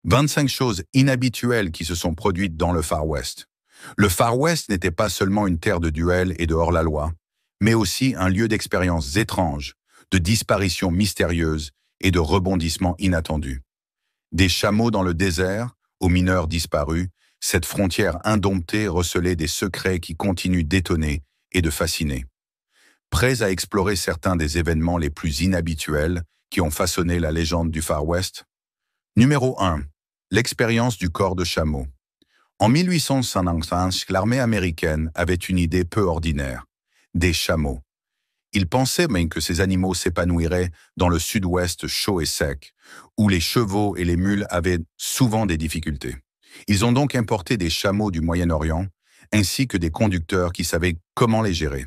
25 choses inhabituelles qui se sont produites dans le Far West. Le Far West n'était pas seulement une terre de duel et de hors-la-loi, mais aussi un lieu d'expériences étranges, de disparitions mystérieuses et de rebondissements inattendus. Des chameaux dans le désert, aux mineurs disparus, cette frontière indomptée recelait des secrets qui continuent d'étonner et de fasciner. Prêts à explorer certains des événements les plus inhabituels qui ont façonné la légende du Far West? Numéro 1. L'expérience du corps de chameau. En 1855, l'armée américaine avait une idée peu ordinaire. Des chameaux. Ils pensaient même que ces animaux s'épanouiraient dans le sud-ouest chaud et sec, où les chevaux et les mules avaient souvent des difficultés. Ils ont donc importé des chameaux du Moyen-Orient, ainsi que des conducteurs qui savaient comment les gérer.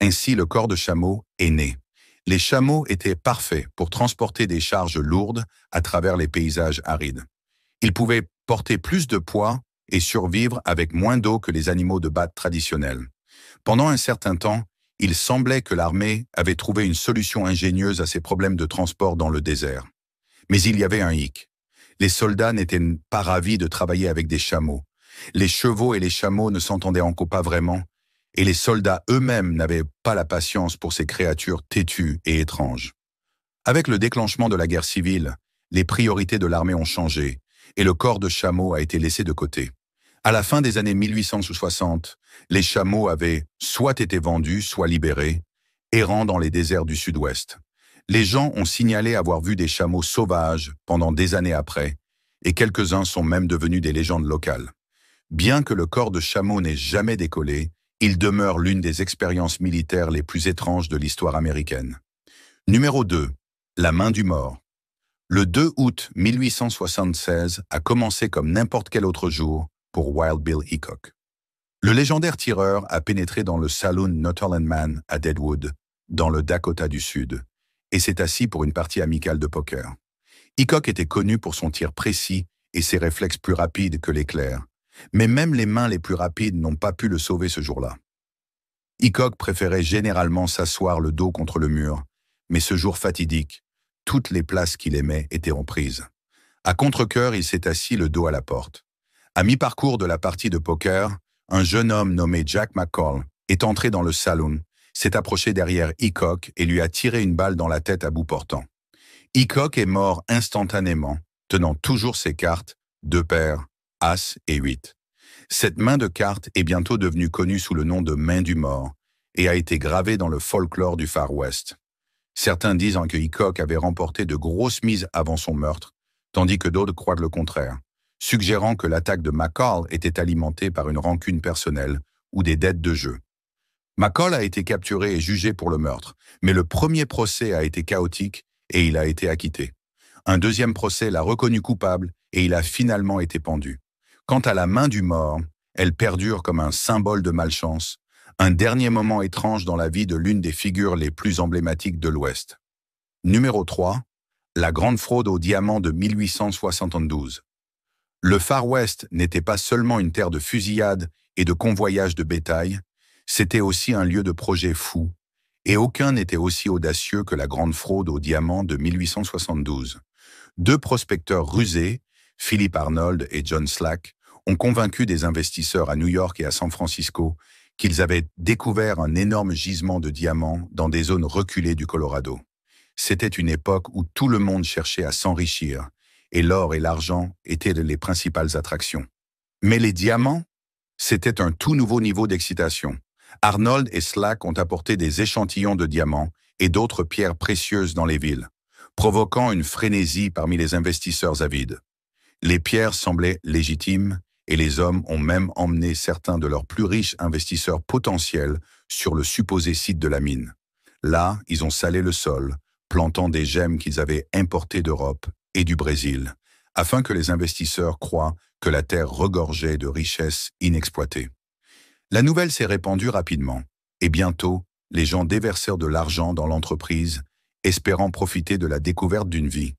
Ainsi, le corps de chameau est né. Les chameaux étaient parfaits pour transporter des charges lourdes à travers les paysages arides. Ils pouvaient porter plus de poids et survivre avec moins d'eau que les animaux de bât traditionnels. Pendant un certain temps, il semblait que l'armée avait trouvé une solution ingénieuse à ces problèmes de transport dans le désert. Mais il y avait un hic. Les soldats n'étaient pas ravis de travailler avec des chameaux. Les chevaux et les chameaux ne s'entendaient encore pas vraiment, et les soldats eux-mêmes n'avaient pas la patience pour ces créatures têtues et étranges. Avec le déclenchement de la guerre civile, les priorités de l'armée ont changé, et le corps de chameau a été laissé de côté. À la fin des années 1860, les chameaux avaient soit été vendus, soit libérés, errant dans les déserts du sud-ouest. Les gens ont signalé avoir vu des chameaux sauvages pendant des années après, et quelques-uns sont même devenus des légendes locales. Bien que le corps de chameau n'ait jamais décollé, il demeure l'une des expériences militaires les plus étranges de l'histoire américaine. Numéro 2. La main du mort. Le 2 août 1876 a commencé comme n'importe quel autre jour pour Wild Bill Hickok. Le légendaire tireur a pénétré dans le saloon Northern Man à Deadwood, dans le Dakota du Sud, et s'est assis pour une partie amicale de poker. Hickok était connu pour son tir précis et ses réflexes plus rapides que l'éclair, mais même les mains les plus rapides n'ont pas pu le sauver ce jour-là. Hickok préférait généralement s'asseoir le dos contre le mur, mais ce jour fatidique, toutes les places qu'il aimait étaient en prise. À contre-cœur, il s'est assis le dos à la porte. À mi-parcours de la partie de poker, un jeune homme nommé Jack McCall est entré dans le saloon, s'est approché derrière Hickok et lui a tiré une balle dans la tête à bout portant. Hickok est mort instantanément, tenant toujours ses cartes, 2 paires, As et 8. Cette main de cartes est bientôt devenue connue sous le nom de main du mort et a été gravée dans le folklore du Far West. Certains disent que Hickok avait remporté de grosses mises avant son meurtre, tandis que d'autres croient le contraire, suggérant que l'attaque de McCall était alimentée par une rancune personnelle ou des dettes de jeu. McCall a été capturé et jugé pour le meurtre, mais le premier procès a été chaotique et il a été acquitté. Un deuxième procès l'a reconnu coupable et il a finalement été pendu. Quant à la main du mort, elle perdure comme un symbole de malchance, un dernier moment étrange dans la vie de l'une des figures les plus emblématiques de l'Ouest. Numéro 3. La grande fraude aux diamants de 1872. Le Far West n'était pas seulement une terre de fusillade et de convoyage de bétail, c'était aussi un lieu de projets fous, et aucun n'était aussi audacieux que la grande fraude aux diamants de 1872. 2 prospecteurs rusés, Philip Arnold et John Slack, ont convaincu des investisseurs à New York et à San Francisco qu'ils avaient découvert un énorme gisement de diamants dans des zones reculées du Colorado. C'était une époque où tout le monde cherchait à s'enrichir, et l'or et l'argent étaient les principales attractions. Mais les diamants, c'était un tout nouveau niveau d'excitation. Arnold et Slack ont apporté des échantillons de diamants et d'autres pierres précieuses dans les villes, provoquant une frénésie parmi les investisseurs avides. Les pierres semblaient légitimes et les hommes ont même emmené certains de leurs plus riches investisseurs potentiels sur le supposé site de la mine. Là, ils ont salé le sol, plantant des gemmes qu'ils avaient importées d'Europe et du Brésil, afin que les investisseurs croient que la terre regorgeait de richesses inexploitées. La nouvelle s'est répandue rapidement, et bientôt, les gens déversèrent de l'argent dans l'entreprise, espérant profiter de la découverte d'une vie.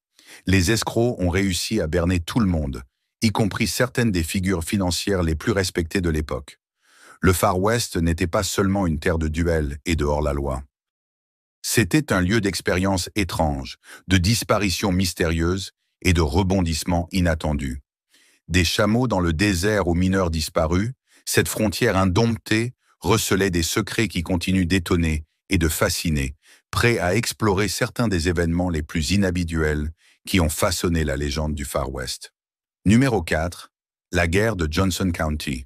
Les escrocs ont réussi à berner tout le monde, y compris certaines des figures financières les plus respectées de l'époque. Le Far West n'était pas seulement une terre de duel et de hors-la-loi. C'était un lieu d'expériences étranges, de disparitions mystérieuses et de rebondissements inattendus. Des chameaux dans le désert aux mineurs disparus, cette frontière indomptée recelait des secrets qui continuent d'étonner et de fasciner, prêts à explorer certains des événements les plus inhabituels qui ont façonné la légende du Far West. Numéro 4. La guerre de Johnson County.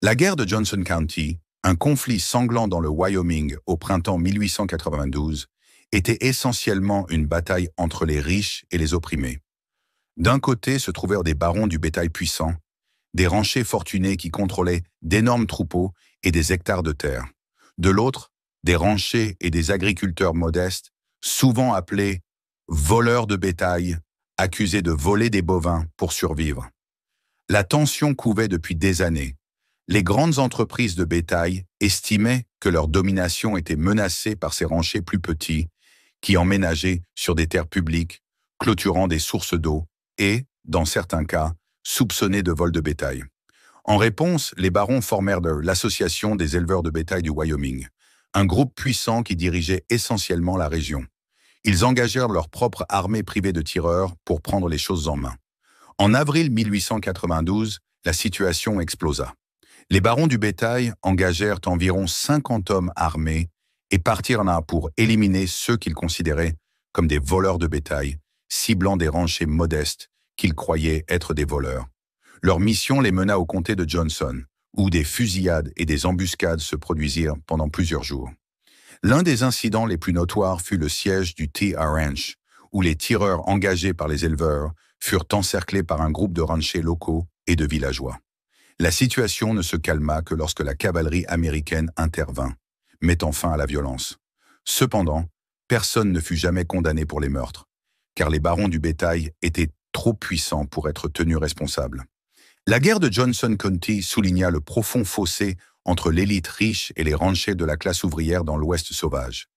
La guerre de Johnson County, un conflit sanglant dans le Wyoming au printemps 1892, était essentiellement une bataille entre les riches et les opprimés. D'un côté se trouvèrent des barons du bétail puissants, des ranchers fortunés qui contrôlaient d'énormes troupeaux et des hectares de terre. De l'autre, des ranchers et des agriculteurs modestes, souvent appelés voleurs de bétail, accusés de voler des bovins pour survivre. La tension couvait depuis des années. Les grandes entreprises de bétail estimaient que leur domination était menacée par ces ranchers plus petits qui emménageaient sur des terres publiques, clôturant des sources d'eau et, dans certains cas, soupçonnés de vol de bétail. En réponse, les barons formèrent l'Association des éleveurs de bétail du Wyoming, un groupe puissant qui dirigeait essentiellement la région. Ils engagèrent leur propre armée privée de tireurs pour prendre les choses en main. En avril 1892, la situation explosa. Les barons du bétail engagèrent environ 50 hommes armés et partirent là pour éliminer ceux qu'ils considéraient comme des voleurs de bétail, ciblant des ranchers modestes qu'ils croyaient être des voleurs. Leur mission les mena au comté de Johnson, où des fusillades et des embuscades se produisirent pendant plusieurs jours. L'un des incidents les plus notoires fut le siège du T.R. Ranch, où les tireurs engagés par les éleveurs furent encerclés par un groupe de ranchers locaux et de villageois. La situation ne se calma que lorsque la cavalerie américaine intervint, mettant fin à la violence. Cependant, personne ne fut jamais condamné pour les meurtres, car les barons du bétail étaient trop puissants pour être tenus responsables. La guerre de Johnson County souligna le profond fossé entre l'élite riche et les ranchers de la classe ouvrière dans l'Ouest sauvage.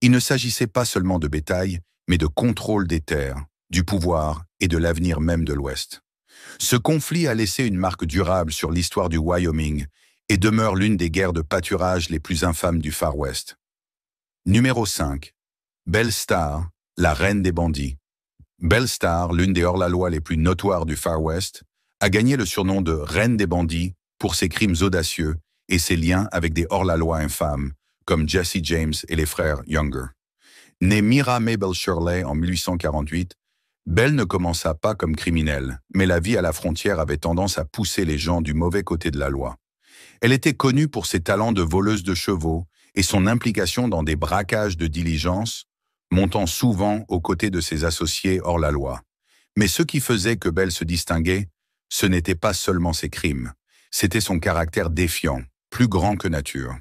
Il ne s'agissait pas seulement de bétail, mais de contrôle des terres, du pouvoir et de l'avenir même de l'Ouest. Ce conflit a laissé une marque durable sur l'histoire du Wyoming et demeure l'une des guerres de pâturage les plus infâmes du Far West. Numéro 5. Belle Starr, la reine des bandits. Belle Starr, l'une des hors-la-loi les plus notoires du Far West, a gagné le surnom de reine des bandits pour ses crimes audacieux et ses liens avec des hors-la-loi infâmes, comme Jesse James et les frères Younger. Née Myra Mabel Shirley en 1848, Belle ne commença pas comme criminelle, mais la vie à la frontière avait tendance à pousser les gens du mauvais côté de la loi. Elle était connue pour ses talents de voleuse de chevaux et son implication dans des braquages de diligence, montant souvent aux côtés de ses associés hors la loi. Mais ce qui faisait que Belle se distinguait, ce n'était pas seulement ses crimes, c'était son caractère défiant, plus grand que nature.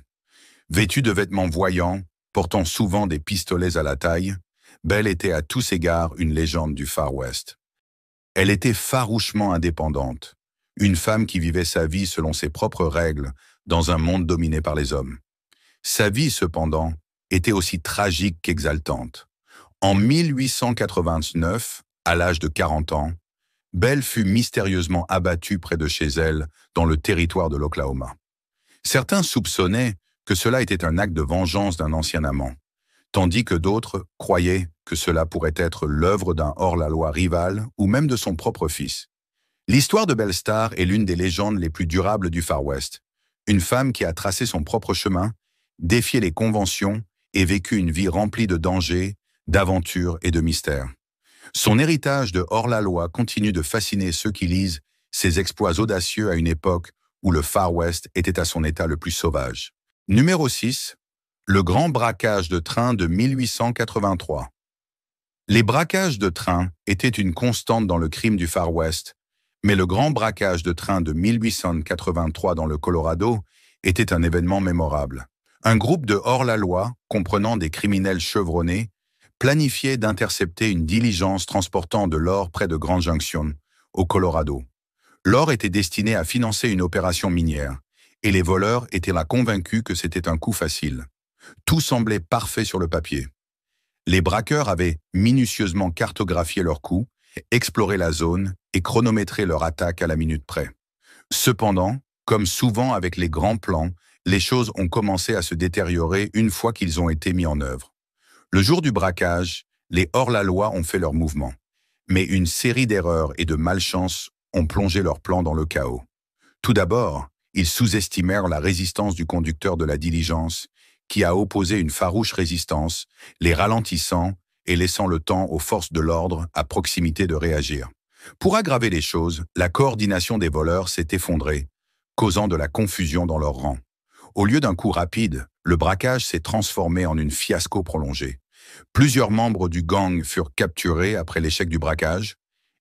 Vêtue de vêtements voyants, portant souvent des pistolets à la taille, Belle était à tous égards une légende du Far West. Elle était farouchement indépendante, une femme qui vivait sa vie selon ses propres règles dans un monde dominé par les hommes. Sa vie, cependant, était aussi tragique qu'exaltante. En 1889, à l'âge de 40 ans, Belle fut mystérieusement abattue près de chez elle, dans le territoire de l'Oklahoma. Certains soupçonnaient que cela était un acte de vengeance d'un ancien amant, tandis que d'autres croyaient que cela pourrait être l'œuvre d'un hors-la-loi rival ou même de son propre fils. L'histoire de Belle Starr est l'une des légendes les plus durables du Far West. Une femme qui a tracé son propre chemin, défié les conventions et vécu une vie remplie de dangers, d'aventures et de mystères. Son héritage de hors-la-loi continue de fasciner ceux qui lisent ses exploits audacieux à une époque où le Far West était à son état le plus sauvage. Numéro 6. Le grand braquage de train de 1883. Les braquages de train étaient une constante dans le crime du Far West, mais le grand braquage de train de 1883 dans le Colorado était un événement mémorable. Un groupe de hors-la-loi, comprenant des criminels chevronnés, planifiait d'intercepter une diligence transportant de l'or près de Grand Junction, au Colorado. L'or était destiné à financer une opération minière, et les voleurs étaient là convaincus que c'était un coup facile. Tout semblait parfait sur le papier. Les braqueurs avaient minutieusement cartographié leurs coups, exploré la zone et chronométré leur attaque à la minute près. Cependant, comme souvent avec les grands plans, les choses ont commencé à se détériorer une fois qu'ils ont été mis en œuvre. Le jour du braquage, les hors-la-loi ont fait leur mouvement. Mais une série d'erreurs et de malchances ont plongé leur plan dans le chaos. Tout d'abord, ils sous-estimèrent la résistance du conducteur de la diligence, qui a opposé une farouche résistance, les ralentissant et laissant le temps aux forces de l'ordre à proximité de réagir. Pour aggraver les choses, la coordination des voleurs s'est effondrée, causant de la confusion dans leurs rangs. Au lieu d'un coup rapide, le braquage s'est transformé en une fiasco prolongée. Plusieurs membres du gang furent capturés après l'échec du braquage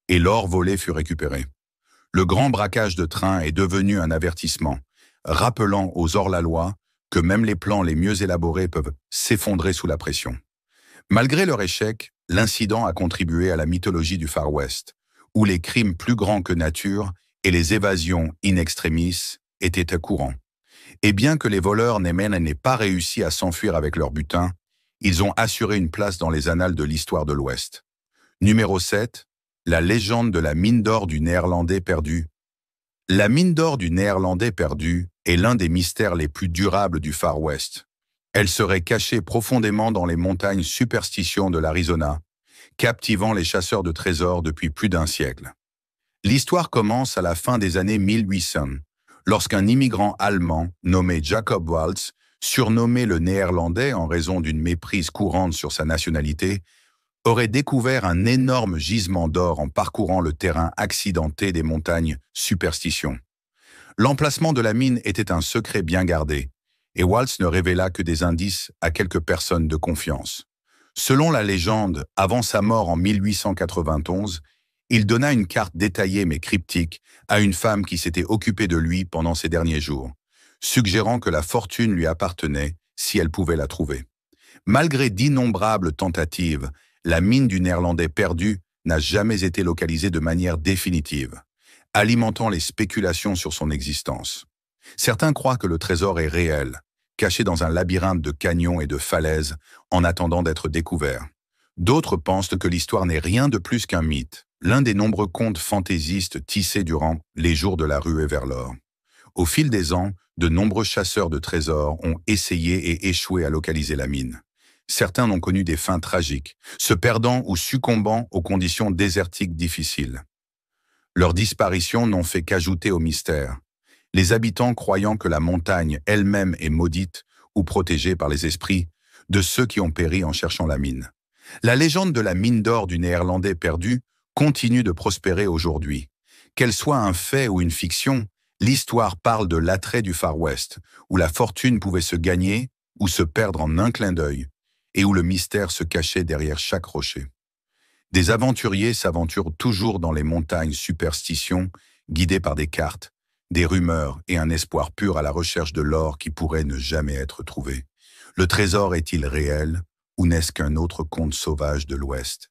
et l'or volé fut récupéré. Le grand braquage de train est devenu un avertissement, rappelant aux hors-la-loi que même les plans les mieux élaborés peuvent s'effondrer sous la pression. Malgré leur échec, l'incident a contribué à la mythologie du Far West, où les crimes plus grands que nature et les évasions in extremis étaient courants. Et bien que les voleurs n'aient pas réussi à s'enfuir avec leur butin, ils ont assuré une place dans les annales de l'histoire de l'Ouest. Numéro 7. La légende de la mine d'or du Néerlandais perdu. La mine d'or du Néerlandais perdu est l'un des mystères les plus durables du Far West. Elle serait cachée profondément dans les montagnes superstitions de l'Arizona, captivant les chasseurs de trésors depuis plus d'un siècle. L'histoire commence à la fin des années 1800, lorsqu'un immigrant allemand nommé Jacob Waltz, surnommé le Néerlandais en raison d'une méprise courante sur sa nationalité, aurait découvert un énorme gisement d'or en parcourant le terrain accidenté des montagnes Superstition. L'emplacement de la mine était un secret bien gardé, et Waltz ne révéla que des indices à quelques personnes de confiance. Selon la légende, avant sa mort en 1891, il donna une carte détaillée mais cryptique à une femme qui s'était occupée de lui pendant ses derniers jours, suggérant que la fortune lui appartenait si elle pouvait la trouver. Malgré d'innombrables tentatives, la mine du Néerlandais perdu n'a jamais été localisée de manière définitive, alimentant les spéculations sur son existence. Certains croient que le trésor est réel, caché dans un labyrinthe de canyons et de falaises, en attendant d'être découvert. D'autres pensent que l'histoire n'est rien de plus qu'un mythe, l'un des nombreux contes fantaisistes tissés durant les jours de la ruée vers l'or. Au fil des ans, de nombreux chasseurs de trésors ont essayé et échoué à localiser la mine. Certains ont connu des fins tragiques, se perdant ou succombant aux conditions désertiques difficiles. Leurs disparitions n'ont fait qu'ajouter au mystère, les habitants croyant que la montagne elle-même est maudite ou protégée par les esprits de ceux qui ont péri en cherchant la mine. La légende de la mine d'or du Néerlandais perdu continue de prospérer aujourd'hui. Qu'elle soit un fait ou une fiction, l'histoire parle de l'attrait du Far West, où la fortune pouvait se gagner ou se perdre en un clin d'œil, et où le mystère se cachait derrière chaque rocher. Des aventuriers s'aventurent toujours dans les montagnes superstitions, guidés par des cartes, des rumeurs et un espoir pur à la recherche de l'or qui pourrait ne jamais être trouvé. Le trésor est-il réel ou n'est-ce qu'un autre conte sauvage de l'Ouest?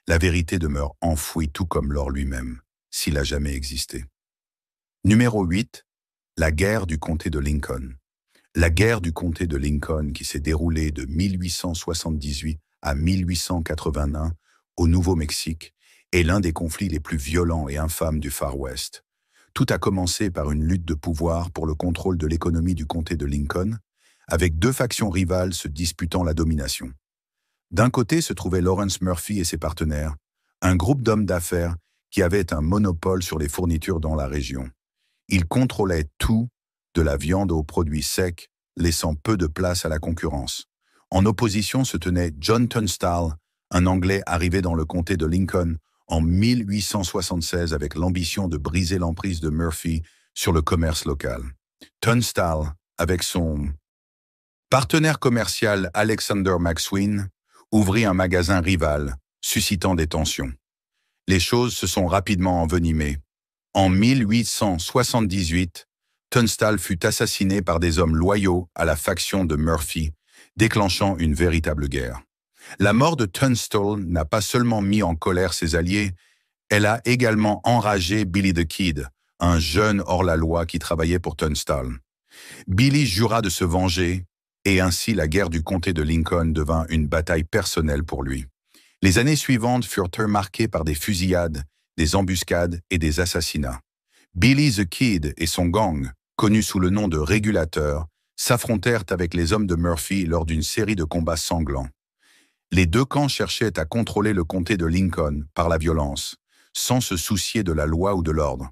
La vérité demeure enfouie tout comme l'or lui-même, s'il a jamais existé. Numéro 8. La guerre du comté de Lincoln. La guerre du comté de Lincoln, qui s'est déroulée de 1878 à 1881 au Nouveau-Mexique, est l'un des conflits les plus violents et infâmes du Far West. Tout a commencé par une lutte de pouvoir pour le contrôle de l'économie du comté de Lincoln, avec deux factions rivales se disputant la domination. D'un côté se trouvait Lawrence Murphy et ses partenaires, un groupe d'hommes d'affaires qui avaient un monopole sur les fournitures dans la région. Ils contrôlaient tout, de la viande aux produits secs, laissant peu de place à la concurrence. En opposition se tenait John Tunstall, un Anglais arrivé dans le comté de Lincoln en 1876 avec l'ambition de briser l'emprise de Murphy sur le commerce local. Tunstall, avec son partenaire commercial Alexander McSween, ouvrit un magasin rival, suscitant des tensions. Les choses se sont rapidement envenimées. En 1878, Tunstall fut assassiné par des hommes loyaux à la faction de Murphy, déclenchant une véritable guerre. La mort de Tunstall n'a pas seulement mis en colère ses alliés, elle a également enragé Billy the Kid, un jeune hors-la-loi qui travaillait pour Tunstall. Billy jura de se venger, et ainsi la guerre du comté de Lincoln devint une bataille personnelle pour lui. Les années suivantes furent marquées par des fusillades, des embuscades et des assassinats. Billy the Kid et son gang, connus sous le nom de régulateurs, s'affrontèrent avec les hommes de Murphy lors d'une série de combats sanglants. Les deux camps cherchaient à contrôler le comté de Lincoln par la violence, sans se soucier de la loi ou de l'ordre.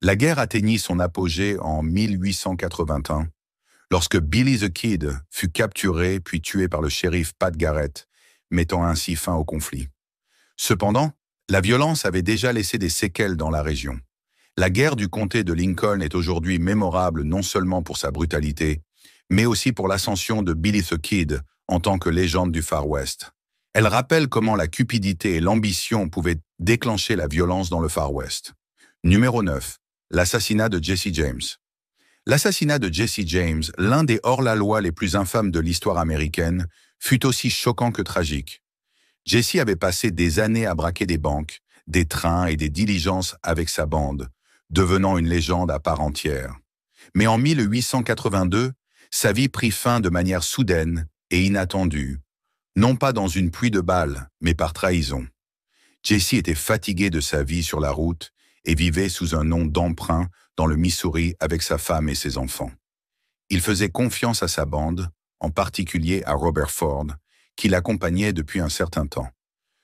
La guerre atteignit son apogée en 1881, lorsque Billy the Kid fut capturé puis tué par le shérif Pat Garrett, mettant ainsi fin au conflit. Cependant, la violence avait déjà laissé des séquelles dans la région. La guerre du comté de Lincoln est aujourd'hui mémorable non seulement pour sa brutalité, mais aussi pour l'ascension de Billy the Kid en tant que légende du Far West. Elle rappelle comment la cupidité et l'ambition pouvaient déclencher la violence dans le Far West. Numéro 9. L'assassinat de Jesse James. L'assassinat de Jesse James, l'un des hors-la-loi les plus infâmes de l'histoire américaine, fut aussi choquant que tragique. Jesse avait passé des années à braquer des banques, des trains et des diligences avec sa bande, devenant une légende à part entière. Mais en 1882, sa vie prit fin de manière soudaine et inattendue, non pas dans une pluie de balles, mais par trahison. Jesse était fatigué de sa vie sur la route et vivait sous un nom d'emprunt dans le Missouri avec sa femme et ses enfants. Il faisait confiance à sa bande, en particulier à Robert Ford, qui l'accompagnait depuis un certain temps.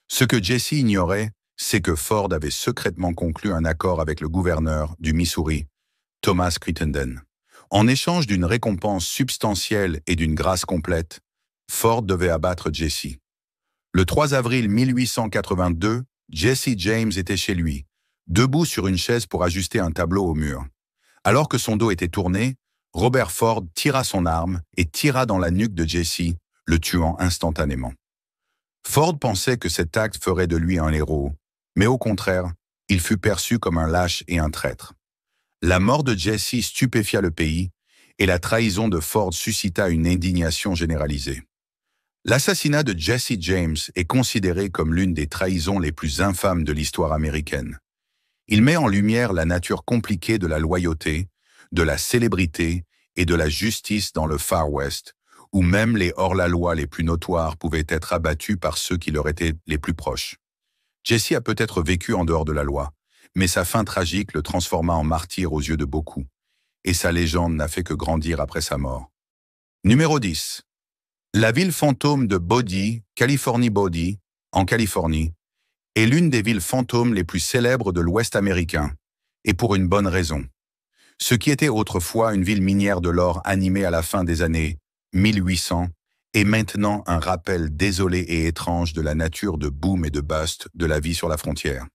Ce que Jesse ignorait, c'est que Ford avait secrètement conclu un accord avec le gouverneur du Missouri, Thomas Crittenden. En échange d'une récompense substantielle et d'une grâce complète, Ford devait abattre Jesse. Le 3 avril 1882, Jesse James était chez lui, debout sur une chaise pour ajuster un tableau au mur. Alors que son dos était tourné, Robert Ford tira son arme et tira dans la nuque de Jesse, le tuant instantanément. Ford pensait que cet acte ferait de lui un héros, mais au contraire, il fut perçu comme un lâche et un traître. La mort de Jesse stupéfia le pays et la trahison de Ford suscita une indignation généralisée. L'assassinat de Jesse James est considéré comme l'une des trahisons les plus infâmes de l'histoire américaine. Il met en lumière la nature compliquée de la loyauté, de la célébrité et de la justice dans le Far West, où même les hors-la-loi les plus notoires pouvaient être abattus par ceux qui leur étaient les plus proches. Jesse a peut-être vécu en dehors de la loi, mais sa fin tragique le transforma en martyr aux yeux de beaucoup, et sa légende n'a fait que grandir après sa mort. Numéro 10. La ville fantôme de Bodie, Bodie, en Californie, est l'une des villes fantômes les plus célèbres de l'Ouest américain, et pour une bonne raison. Ce qui était autrefois une ville minière de l'or animée à la fin des années 1800 est maintenant un rappel désolé et étrange de la nature de boom et de bust de la vie sur la frontière.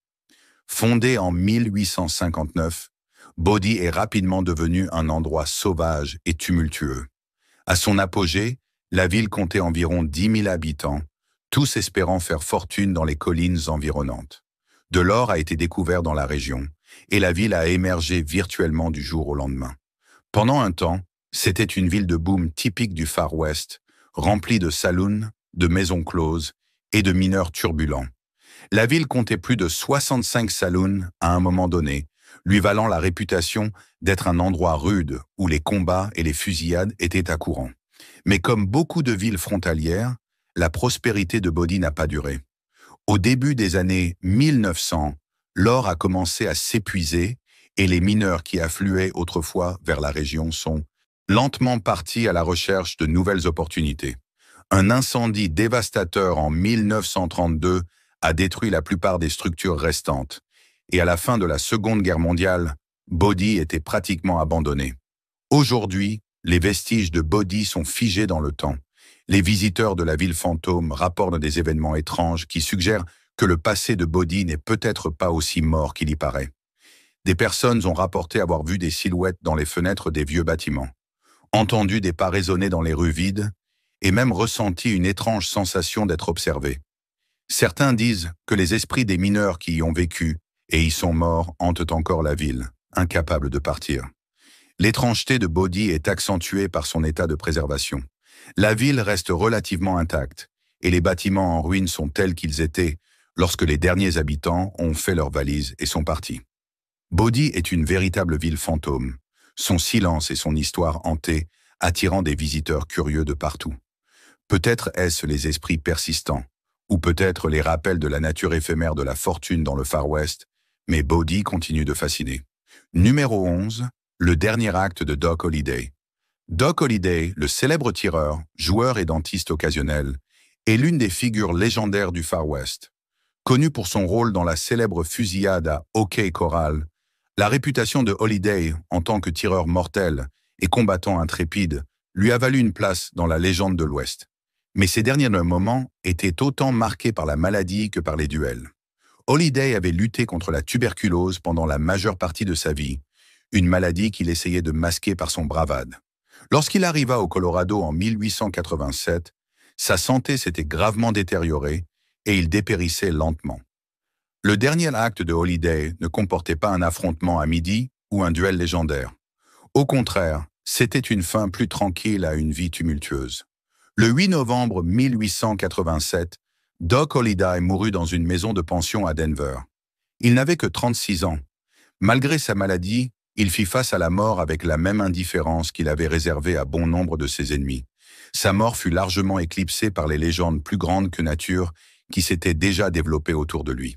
Fondée en 1859, Bodie est rapidement devenue un endroit sauvage et tumultueux. À son apogée, la ville comptait environ 10 000 habitants, tous espérant faire fortune dans les collines environnantes. De l'or a été découvert dans la région, et la ville a émergé virtuellement du jour au lendemain. Pendant un temps, c'était une ville de boom typique du Far West, remplie de saloons, de maisons closes et de mineurs turbulents. La ville comptait plus de 65 saloons à un moment donné, lui valant la réputation d'être un endroit rude où les combats et les fusillades étaient à courant. Mais comme beaucoup de villes frontalières, la prospérité de Bodie n'a pas duré. Au début des années 1900, l'or a commencé à s'épuiser et les mineurs qui affluaient autrefois vers la région sont lentement partis à la recherche de nouvelles opportunités. Un incendie dévastateur en 1932 a détruit la plupart des structures restantes, et à la fin de la Seconde Guerre mondiale, Bodie était pratiquement abandonné. Aujourd'hui, les vestiges de Bodie sont figés dans le temps. Les visiteurs de la ville fantôme rapportent des événements étranges qui suggèrent que le passé de Bodie n'est peut-être pas aussi mort qu'il y paraît. Des personnes ont rapporté avoir vu des silhouettes dans les fenêtres des vieux bâtiments, entendu des pas résonner dans les rues vides, et même ressenti une étrange sensation d'être observés. Certains disent que les esprits des mineurs qui y ont vécu et y sont morts hantent encore la ville, incapables de partir. L'étrangeté de Bodie est accentuée par son état de préservation. La ville reste relativement intacte, et les bâtiments en ruine sont tels qu'ils étaient lorsque les derniers habitants ont fait leurs valises et sont partis. Bodie est une véritable ville fantôme, son silence et son histoire hantée attirant des visiteurs curieux de partout. Peut-être est-ce les esprits persistants, ou peut-être les rappels de la nature éphémère de la fortune dans le Far West, mais Bodie continue de fasciner. Numéro 11, le dernier acte de Doc Holliday. Doc Holliday, le célèbre tireur, joueur et dentiste occasionnel, est l'une des figures légendaires du Far West. Connu pour son rôle dans la célèbre fusillade à OK Corral, la réputation de Holiday en tant que tireur mortel et combattant intrépide lui a valu une place dans la légende de l'Ouest. Mais ces derniers moments étaient autant marqués par la maladie que par les duels. Holiday avait lutté contre la tuberculose pendant la majeure partie de sa vie, une maladie qu'il essayait de masquer par son bravade. Lorsqu'il arriva au Colorado en 1887, sa santé s'était gravement détériorée et il dépérissait lentement. Le dernier acte de Holiday ne comportait pas un affrontement à midi ou un duel légendaire. Au contraire, c'était une fin plus tranquille à une vie tumultueuse. Le 8 novembre 1887, Doc Holliday mourut dans une maison de pension à Denver. Il n'avait que 36 ans. Malgré sa maladie, il fit face à la mort avec la même indifférence qu'il avait réservée à bon nombre de ses ennemis. Sa mort fut largement éclipsée par les légendes plus grandes que nature qui s'étaient déjà développées autour de lui.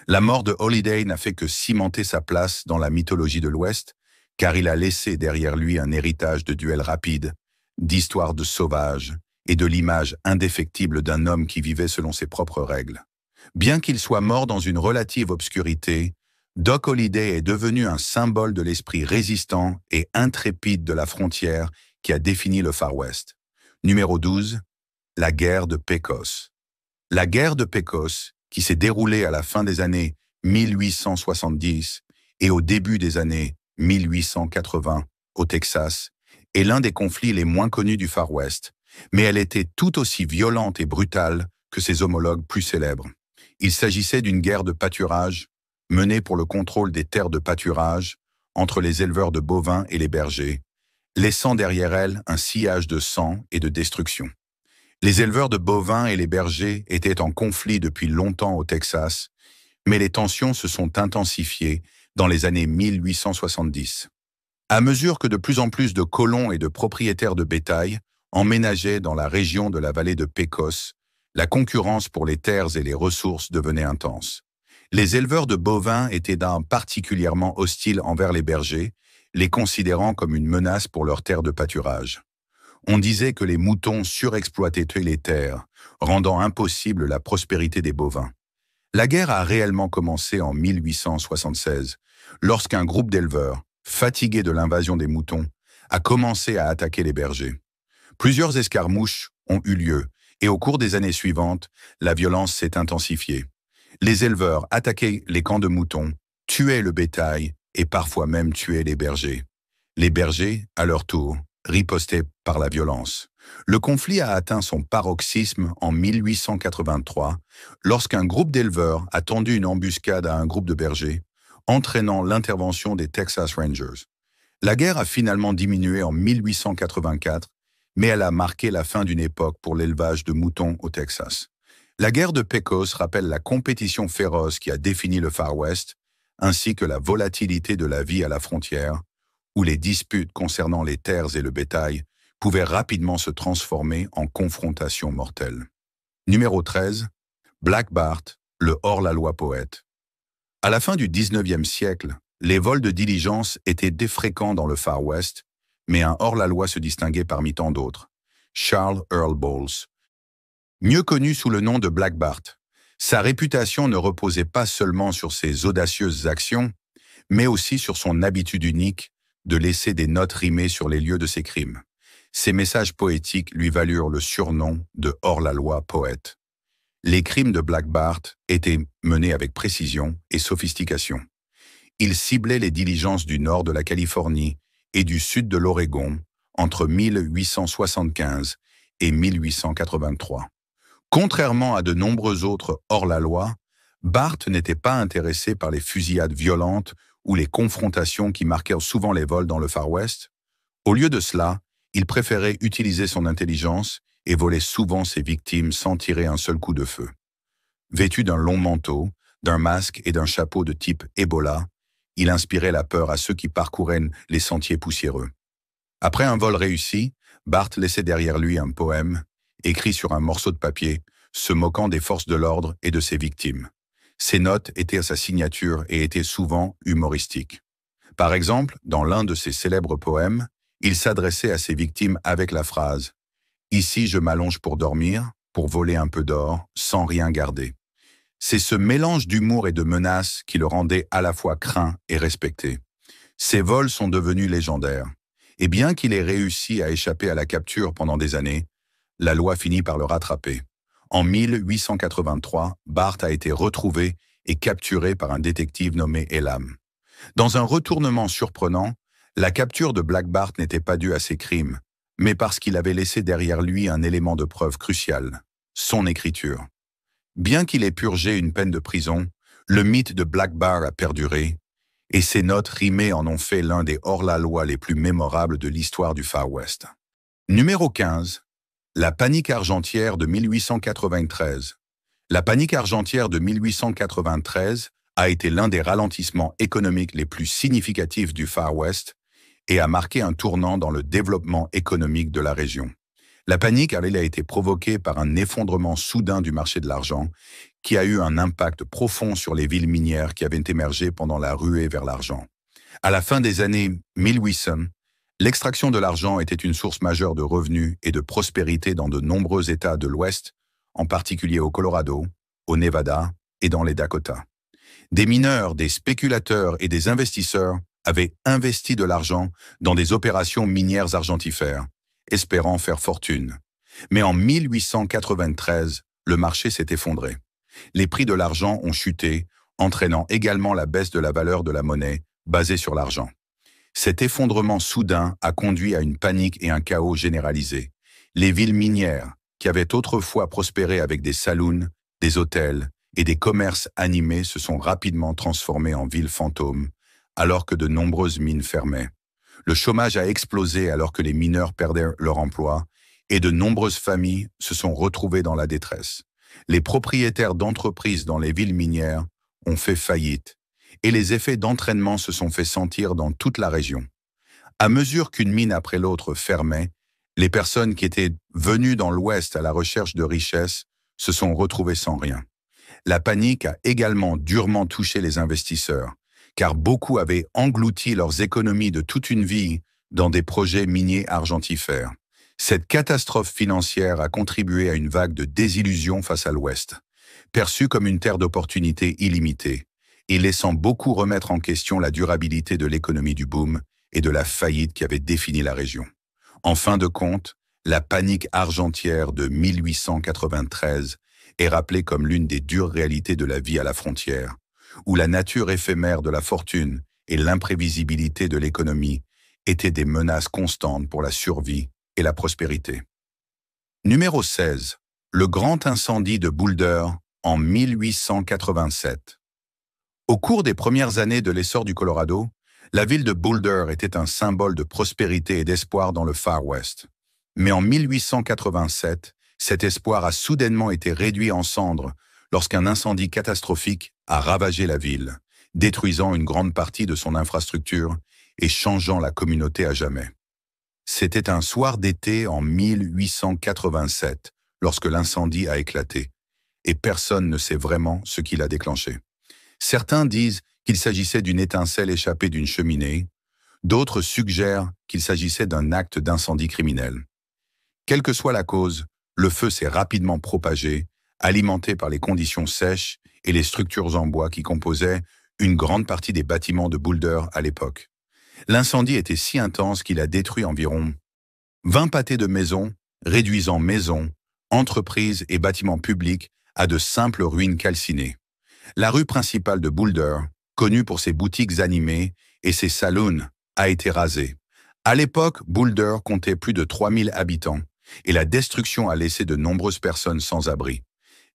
La mort de Holiday n'a fait que cimenter sa place dans la mythologie de l'Ouest, car il a laissé derrière lui un héritage de duels rapides, d'histoires de sauvages et de l'image indéfectible d'un homme qui vivait selon ses propres règles. Bien qu'il soit mort dans une relative obscurité, Doc Holliday est devenu un symbole de l'esprit résistant et intrépide de la frontière qui a défini le Far West. Numéro 12, la guerre de Pecos. La guerre de Pecos, qui s'est déroulée à la fin des années 1870 et au début des années 1880 au Texas, est l'un des conflits les moins connus du Far West, mais elle était tout aussi violente et brutale que ses homologues plus célèbres. Il s'agissait d'une guerre de pâturage menée pour le contrôle des terres de pâturage entre les éleveurs de bovins et les bergers, laissant derrière elle un sillage de sang et de destruction. Les éleveurs de bovins et les bergers étaient en conflit depuis longtemps au Texas, mais les tensions se sont intensifiées dans les années 1870. À mesure que de plus en plus de colons et de propriétaires de bétail emménageaient dans la région de la vallée de Pecos, la concurrence pour les terres et les ressources devenait intense. Les éleveurs de bovins étaient particulièrement hostiles envers les bergers, les considérant comme une menace pour leurs terres de pâturage. On disait que les moutons surexploitaient les terres, rendant impossible la prospérité des bovins. La guerre a réellement commencé en 1876, lorsqu'un groupe d'éleveurs, fatigués de l'invasion des moutons, a commencé à attaquer les bergers. Plusieurs escarmouches ont eu lieu, et au cours des années suivantes, la violence s'est intensifiée. Les éleveurs attaquaient les camps de moutons, tuaient le bétail et parfois même tuaient les bergers. Les bergers, à leur tour, ripostaient par la violence. Le conflit a atteint son paroxysme en 1883, lorsqu'un groupe d'éleveurs a tendu une embuscade à un groupe de bergers, entraînant l'intervention des Texas Rangers. La guerre a finalement diminué en 1884, mais elle a marqué la fin d'une époque pour l'élevage de moutons au Texas. La guerre de Pecos rappelle la compétition féroce qui a défini le Far West, ainsi que la volatilité de la vie à la frontière, où les disputes concernant les terres et le bétail pouvaient rapidement se transformer en confrontations mortelles. Numéro 13, Black Bart, le hors-la-loi poète. À la fin du 19e siècle, les vols de diligence étaient défréquents dans le Far West, mais un hors-la-loi se distinguait parmi tant d'autres, Charles Earl Bowles. Mieux connu sous le nom de Black Bart, sa réputation ne reposait pas seulement sur ses audacieuses actions, mais aussi sur son habitude unique de laisser des notes rimées sur les lieux de ses crimes. Ces messages poétiques lui valurent le surnom de hors-la-loi poète. Les crimes de Black Bart étaient menés avec précision et sophistication. Il ciblait les diligences du nord de la Californie et du sud de l'Oregon entre 1875 et 1883. Contrairement à de nombreux autres hors-la-loi, Bart n'était pas intéressé par les fusillades violentes ou les confrontations qui marquèrent souvent les vols dans le Far West. Au lieu de cela, il préférait utiliser son intelligence et volait souvent ses victimes sans tirer un seul coup de feu. Vêtu d'un long manteau, d'un masque et d'un chapeau de type Ebola, il inspirait la peur à ceux qui parcouraient les sentiers poussiéreux. Après un vol réussi, Bart laissait derrière lui un poème, écrit sur un morceau de papier, se moquant des forces de l'ordre et de ses victimes. Ses notes étaient à sa signature et étaient souvent humoristiques. Par exemple, dans l'un de ses célèbres poèmes, il s'adressait à ses victimes avec la phrase « Ici je m'allonge pour dormir, pour voler un peu d'or sans rien garder. C'est ce mélange d'humour et de menaces qui le rendait à la fois craint et respecté. Ses vols sont devenus légendaires. Et bien qu'il ait réussi à échapper à la capture pendant des années, la loi finit par le rattraper. En 1883, Bart a été retrouvé et capturé par un détective nommé Elam. Dans un retournement surprenant, la capture de Black Bart n'était pas due à ses crimes, mais parce qu'il avait laissé derrière lui un élément de preuve crucial, son écriture. Bien qu'il ait purgé une peine de prison, le mythe de Black Bart a perduré, et ses notes rimées en ont fait l'un des hors-la-loi les plus mémorables de l'histoire du Far West. Numéro 15. La panique argentière de 1893. La panique argentière de 1893 a été l'un des ralentissements économiques les plus significatifs du Far West et a marqué un tournant dans le développement économique de la région. La panique a été provoquée par un effondrement soudain du marché de l'argent qui a eu un impact profond sur les villes minières qui avaient émergé pendant la ruée vers l'argent. À la fin des années 1800, l'extraction de l'argent était une source majeure de revenus et de prospérité dans de nombreux États de l'Ouest, en particulier au Colorado, au Nevada et dans les Dakotas. Des mineurs, des spéculateurs et des investisseurs avaient investi de l'argent dans des opérations minières argentifères, espérant faire fortune. Mais en 1893, le marché s'est effondré. Les prix de l'argent ont chuté, entraînant également la baisse de la valeur de la monnaie basée sur l'argent. Cet effondrement soudain a conduit à une panique et un chaos généralisé. Les villes minières, qui avaient autrefois prospéré avec des saloons, des hôtels et des commerces animés, se sont rapidement transformées en villes fantômes, alors que de nombreuses mines fermaient. Le chômage a explosé alors que les mineurs perdaient leur emploi et de nombreuses familles se sont retrouvées dans la détresse. Les propriétaires d'entreprises dans les villes minières ont fait faillite et les effets d'entraînement se sont fait sentir dans toute la région. À mesure qu'une mine après l'autre fermait, les personnes qui étaient venues dans l'Ouest à la recherche de richesses se sont retrouvées sans rien. La panique a également durement touché les investisseurs, car beaucoup avaient englouti leurs économies de toute une vie dans des projets miniers argentifères. Cette catastrophe financière a contribué à une vague de désillusion face à l'Ouest, perçue comme une terre d'opportunités illimitée, et laissant beaucoup remettre en question la durabilité de l'économie du boom et de la faillite qui avait défini la région. En fin de compte, la panique argentière de 1893 est rappelée comme l'une des dures réalités de la vie à la frontière, où la nature éphémère de la fortune et l'imprévisibilité de l'économie étaient des menaces constantes pour la survie et la prospérité. Numéro 16. Le grand incendie de Boulder en 1887. Au cours des premières années de l'essor du Colorado, la ville de Boulder était un symbole de prospérité et d'espoir dans le Far West. Mais en 1887, cet espoir a soudainement été réduit en cendres lorsqu'un incendie catastrophique a ravagé la ville, détruisant une grande partie de son infrastructure et changeant la communauté à jamais. C'était un soir d'été en 1887, lorsque l'incendie a éclaté, et personne ne sait vraiment ce qui l'a déclenché. Certains disent qu'il s'agissait d'une étincelle échappée d'une cheminée, d'autres suggèrent qu'il s'agissait d'un acte d'incendie criminel. Quelle que soit la cause, le feu s'est rapidement propagé, alimenté par les conditions sèches et les structures en bois qui composaient une grande partie des bâtiments de Boulder à l'époque. L'incendie était si intense qu'il a détruit environ 20 pâtés de maisons, réduisant maisons, entreprises et bâtiments publics à de simples ruines calcinées. La rue principale de Boulder, connue pour ses boutiques animées et ses saloons, a été rasée. À l'époque, Boulder comptait plus de 3000 habitants et la destruction a laissé de nombreuses personnes sans abri.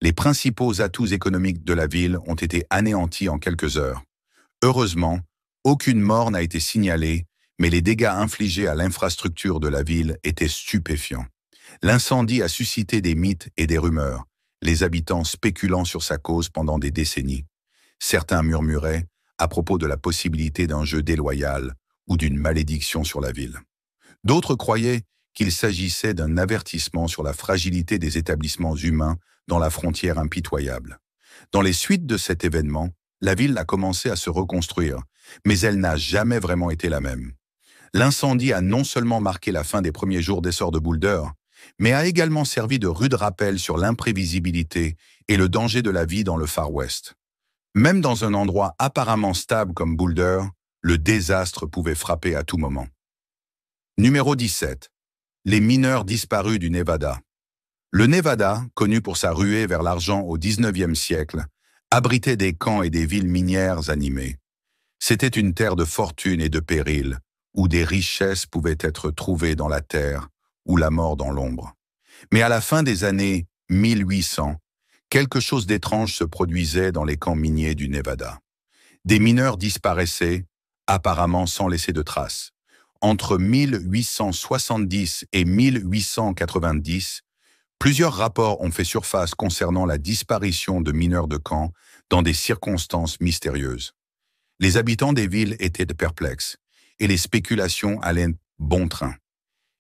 Les principaux atouts économiques de la ville ont été anéantis en quelques heures. Heureusement, aucune mort n'a été signalée, mais les dégâts infligés à l'infrastructure de la ville étaient stupéfiants. L'incendie a suscité des mythes et des rumeurs, les habitants spéculant sur sa cause pendant des décennies. Certains murmuraient à propos de la possibilité d'un jeu déloyal ou d'une malédiction sur la ville. D'autres croyaient qu'il s'agissait d'un avertissement sur la fragilité des établissements humains dans la frontière impitoyable. Dans les suites de cet événement, la ville a commencé à se reconstruire, mais elle n'a jamais vraiment été la même. L'incendie a non seulement marqué la fin des premiers jours d'essor de Boulder, mais a également servi de rude rappel sur l'imprévisibilité et le danger de la vie dans le Far West. Même dans un endroit apparemment stable comme Boulder, le désastre pouvait frapper à tout moment. Numéro 17. Les mineurs disparus du Nevada. Le Nevada, connu pour sa ruée vers l'argent au 19e siècle, abritait des camps et des villes minières animées. C'était une terre de fortune et de péril, où des richesses pouvaient être trouvées dans la terre ou la mort dans l'ombre. Mais à la fin des années 1800, quelque chose d'étrange se produisait dans les camps miniers du Nevada. Des mineurs disparaissaient, apparemment sans laisser de traces. Entre 1870 et 1890, plusieurs rapports ont fait surface concernant la disparition de mineurs de camp dans des circonstances mystérieuses. Les habitants des villes étaient perplexes et les spéculations allaient bon train.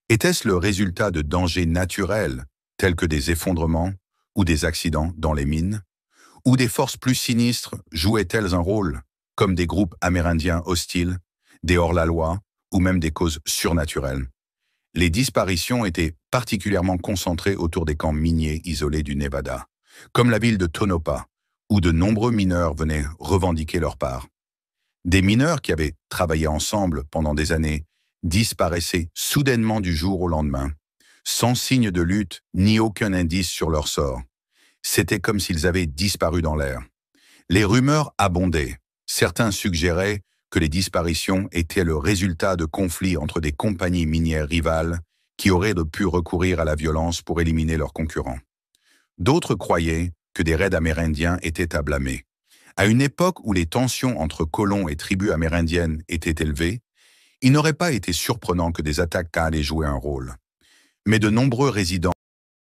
Était-ce le résultat de dangers naturels, tels que des effondrements ou des accidents dans les mines? Ou des forces plus sinistres jouaient-elles un rôle, comme des groupes amérindiens hostiles, des hors-la-loi ou même des causes surnaturelles? Les disparitions étaient particulièrement concentrées autour des camps miniers isolés du Nevada, comme la ville de Tonopah, où de nombreux mineurs venaient revendiquer leur part. Des mineurs qui avaient travaillé ensemble pendant des années disparaissaient soudainement du jour au lendemain, sans signe de lutte ni aucun indice sur leur sort. C'était comme s'ils avaient disparu dans l'air. Les rumeurs abondaient. Certains suggéraient que les disparitions étaient le résultat de conflits entre des compagnies minières rivales qui auraient pu recourir à la violence pour éliminer leurs concurrents. D'autres croyaient que des raids amérindiens étaient à blâmer. À une époque où les tensions entre colons et tribus amérindiennes étaient élevées, il n'aurait pas été surprenant que des attaques allaient jouer un rôle. Mais de nombreux résidents